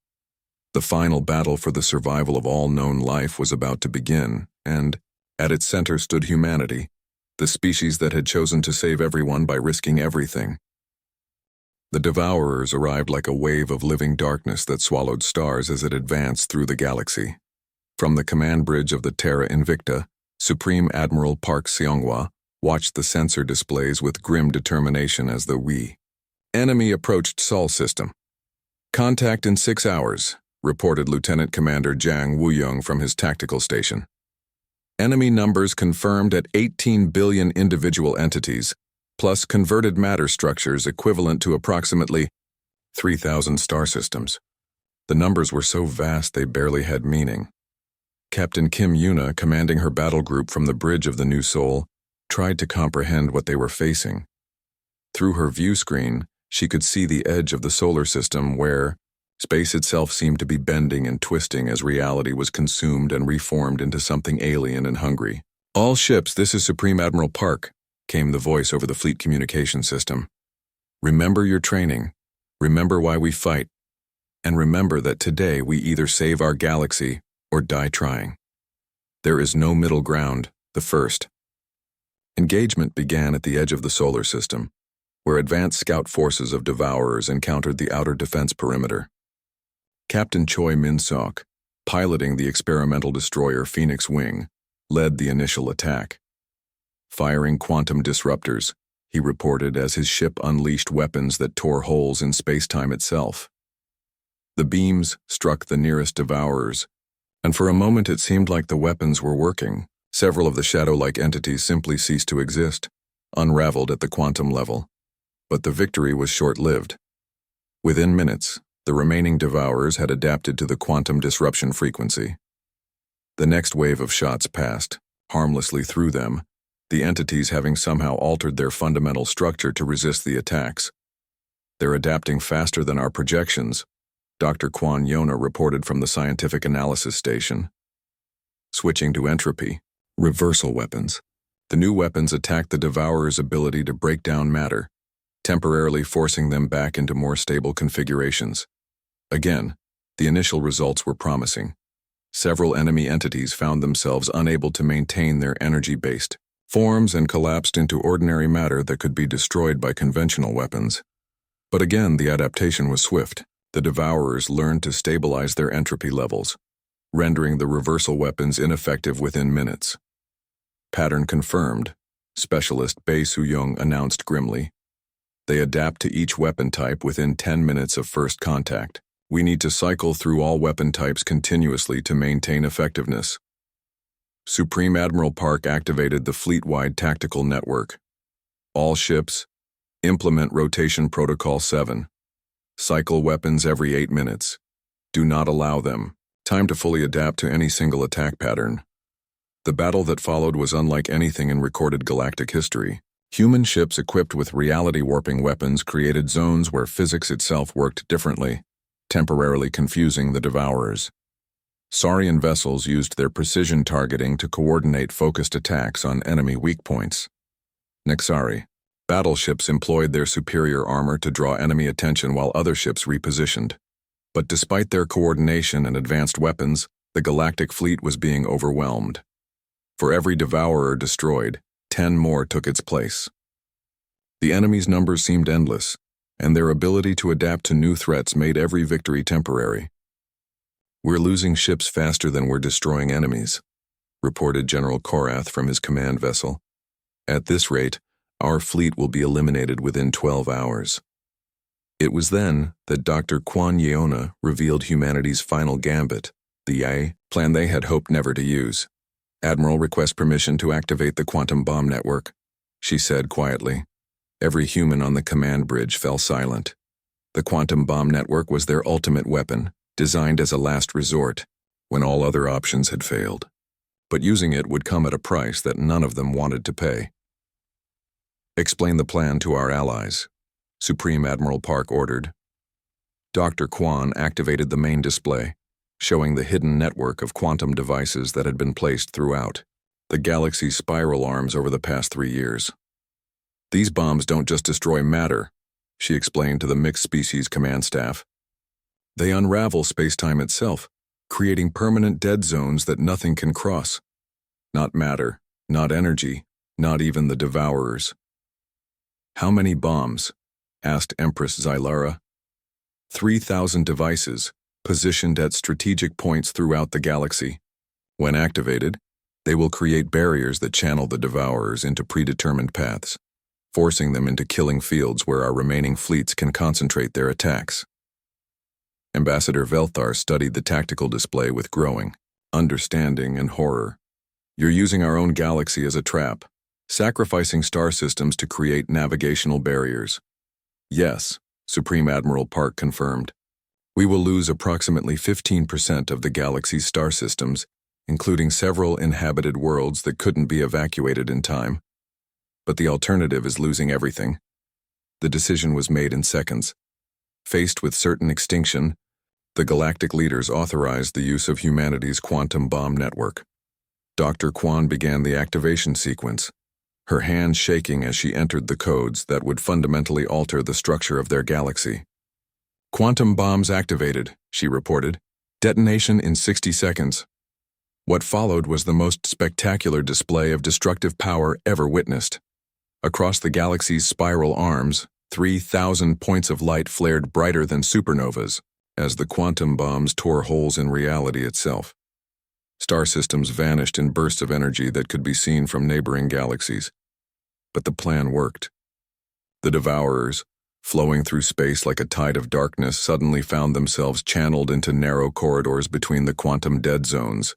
The final battle for the survival of all known life was about to begin, and at its center stood humanity, the species that had chosen to save everyone by risking everything. The Devourers arrived like a wave of living darkness that swallowed stars as it advanced through the galaxy. From the command bridge of the Terra Invicta, Supreme Admiral Park Seonghwa watched the sensor displays with grim determination as the enemy approached Sol system. "Contact in 6 hours, reported Lieutenant Commander Jang Wooyoung from his tactical station. Enemy numbers confirmed at 18 billion individual entities, plus converted matter structures equivalent to approximately 3,000 star systems. The numbers were so vast they barely had meaning." Captain Kim Yuna, commanding her battle group from the bridge of the New Sol, tried to comprehend what they were facing. Through her view screen, she could see the edge of the solar system where space itself seemed to be bending and twisting as reality was consumed and reformed into something alien and hungry. "All ships, this is Supreme Admiral Park," came the voice over the fleet communication system. "Remember your training. Remember why we fight. And remember that today we either save our galaxy or die trying. There is no middle ground, the first." Engagement began at the edge of the solar system, where advanced scout forces of Devourers encountered the outer defense perimeter. Captain Choi Min-sok, piloting the experimental destroyer Phoenix Wing, led the initial attack. Firing quantum disruptors, he reported as his ship unleashed weapons that tore holes in space-time itself. The beams struck the nearest Devourers, and for a moment it seemed like the weapons were working. Several of the shadow-like entities simply ceased to exist, unraveled at the quantum level. But the victory was short-lived. Within minutes, the remaining Devourers had adapted to the quantum disruption frequency. The next wave of shots passed, harmlessly through them, the entities having somehow altered their fundamental structure to resist the attacks. "They're adapting faster than our projections," Dr. Kwan Yona reported from the Scientific Analysis Station. Switching to entropy. Reversal weapons. The new weapons attacked the Devourer's ability to break down matter, temporarily forcing them back into more stable configurations. Again, the initial results were promising. Several enemy entities found themselves unable to maintain their energy-based forms and collapsed into ordinary matter that could be destroyed by conventional weapons. But again, the adaptation was swift. The Devourers learned to stabilize their entropy levels, rendering the reversal weapons ineffective within minutes. "Pattern confirmed," Specialist Bae Soo-young announced grimly. "They adapt to each weapon type within 10 minutes of first contact. We need to cycle through all weapon types continuously to maintain effectiveness." Supreme Admiral Park activated the fleet-wide tactical network. "All ships, implement Rotation Protocol 7. Cycle weapons every 8 minutes. Do not allow them, Time to fully adapt to any single attack pattern. The battle that followed was unlike anything in recorded galactic history. Human ships equipped with reality-warping weapons created zones where physics itself worked differently, temporarily confusing the Devourers. Saurian vessels used their precision targeting to coordinate focused attacks on enemy weak points. Nexari. Battleships employed their superior armor to draw enemy attention while other ships repositioned. But despite their coordination and advanced weapons, the galactic fleet was being overwhelmed. For every Devourer destroyed, 10 more took its place. The enemy's numbers seemed endless, and their ability to adapt to new threats made every victory temporary. "We're losing ships faster than we're destroying enemies," reported General Korath from his command vessel. "At this rate, our fleet will be eliminated within 12 hours. It was then that Dr. Kwan Yeona revealed humanity's final gambit, the A plan they had hoped never to use. "Admiral requests permission to activate the quantum bomb network," she said quietly. Every human on the command bridge fell silent. The quantum bomb network was their ultimate weapon, designed as a last resort, when all other options had failed. But using it would come at a price that none of them wanted to pay. "Explain the plan to our allies," Supreme Admiral Park ordered. Dr. Kwan activated the main display, showing the hidden network of quantum devices that had been placed throughout the galaxy's spiral arms over the past 3 years. "These bombs don't just destroy matter," she explained to the mixed species command staff. "They unravel space-time itself, creating permanent dead zones that nothing can cross. Not matter, not energy, not even the Devourers." "How many bombs?" asked Empress Xylara. 3,000 devices, positioned at strategic points throughout the galaxy. When activated, they will create barriers that channel the Devourers into predetermined paths, forcing them into killing fields where our remaining fleets can concentrate their attacks. Ambassador Velthar studied the tactical display with growing understanding and horror. "You're using our own galaxy as a trap, sacrificing star systems to create navigational barriers." "Yes," Supreme Admiral Park confirmed. "We will lose approximately 15% of the galaxy's star systems, including several inhabited worlds that couldn't be evacuated in time. But the alternative is losing everything." The decision was made in seconds. Faced with certain extinction, the galactic leaders authorized the use of humanity's quantum bomb network. Dr. Kwan began the activation sequence, her hands shaking as she entered the codes that would fundamentally alter the structure of their galaxy. "Quantum bombs activated," she reported. "Detonation in 60 seconds. What followed was the most spectacular display of destructive power ever witnessed. Across the galaxy's spiral arms, 3,000 points of light flared brighter than supernovas, as the quantum bombs tore holes in reality itself. Star systems vanished in bursts of energy that could be seen from neighboring galaxies. But the plan worked. The Devourers, flowing through space like a tide of darkness, suddenly found themselves channeled into narrow corridors between the quantum dead zones.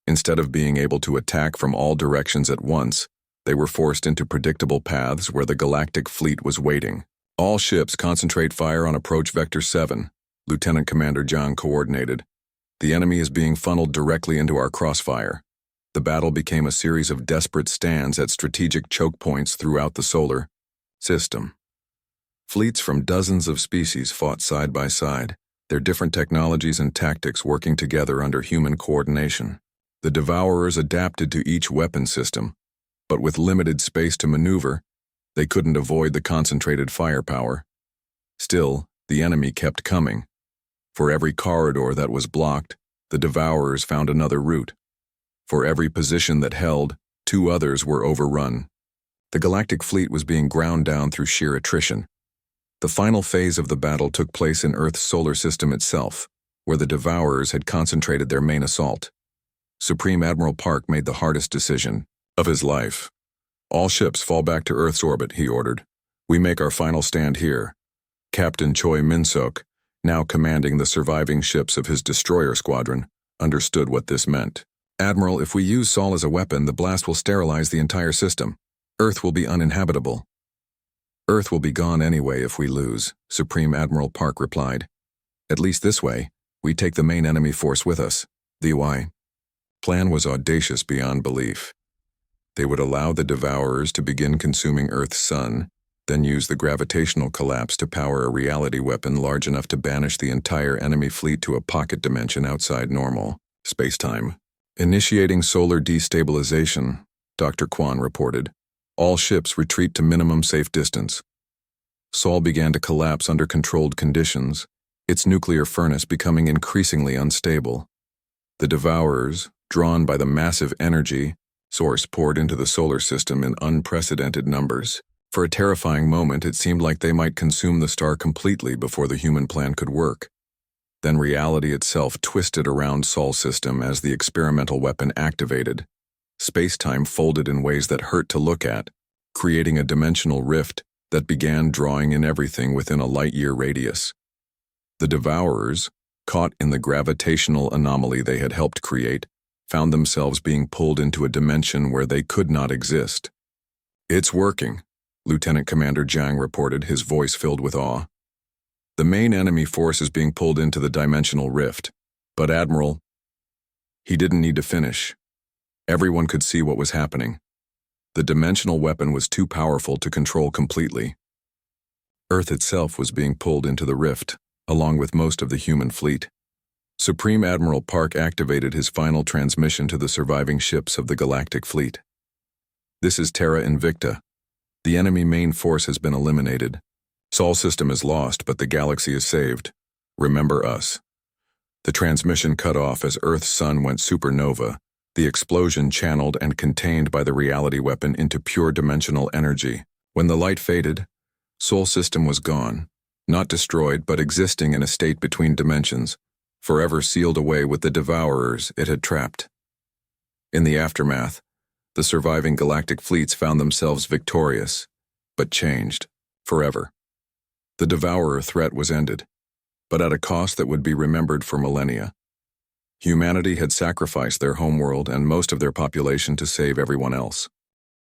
Instead of being able to attack from all directions at once, they were forced into predictable paths where the galactic fleet was waiting. "All ships concentrate fire on approach vector 7, Lieutenant Commander John coordinated. "The enemy is being funneled directly into our crossfire." The battle became a series of desperate stands at strategic choke points throughout the solar system. Fleets from dozens of species fought side by side, their different technologies and tactics working together under human coordination. The Devourers adapted to each weapon system, but with limited space to maneuver, they couldn't avoid the concentrated firepower. Still, the enemy kept coming. For every corridor that was blocked, the Devourers found another route. For every position that held, 2 others were overrun. The galactic fleet was being ground down through sheer attrition. The final phase of the battle took place in Earth's solar system itself, where the Devourers had concentrated their main assault. Supreme Admiral Park made the hardest decision of his life. "All ships fall back to Earth's orbit," he ordered. "We make our final stand here." Captain Choi Min-sok, now commanding the surviving ships of his destroyer squadron, understood what this meant. "Admiral, if we use Sol as a weapon, the blast will sterilize the entire system. Earth will be uninhabitable." "Earth will be gone anyway if we lose," Supreme Admiral Park replied. "At least this way, We take the main enemy force with us. The HFY plan was audacious beyond belief. They would allow the Devourers to begin consuming Earth's sun, then use the gravitational collapse to power a reality weapon large enough to banish the entire enemy fleet to a pocket dimension outside normal space-time. Initiating solar destabilization, Dr. Kwan reported. All ships retreat to minimum safe distance. Sol began to collapse under controlled conditions, its nuclear furnace becoming increasingly unstable. The Devourers, drawn by the massive energy source, poured into the solar system in unprecedented numbers. For a terrifying moment, it seemed like they might consume the star completely before the human plan could work. Then reality itself twisted around Sol's system as the experimental weapon activated. Space-time folded in ways that hurt to look at, creating a dimensional rift that began drawing in everything within a light-year radius. The Devourers, caught in the gravitational anomaly they had helped create, found themselves being pulled into a dimension where they could not exist. "It's working," Lieutenant Commander Jiang reported, his voice filled with awe. "The main enemy force is being pulled into the dimensional rift. But Admiral..." He didn't need to finish. Everyone could see what was happening. The dimensional weapon was too powerful to control completely. Earth itself was being pulled into the rift, along with most of the human fleet. Supreme Admiral Park activated his final transmission to the surviving ships of the Galactic Fleet. "This is Terra Invicta. The enemy main force has been eliminated. Sol system is lost, but the galaxy is saved. Remember us." The transmission cut off as Earth's sun went supernova, the explosion channeled and contained by the reality weapon into pure dimensional energy. When the light faded, Sol system was gone, not destroyed but existing in a state between dimensions, forever sealed away with the Devourers it had trapped. In the aftermath, the surviving galactic fleets found themselves victorious, but changed, forever. The Devourer threat was ended, but at a cost that would be remembered for millennia. Humanity had sacrificed their homeworld and most of their population to save everyone else.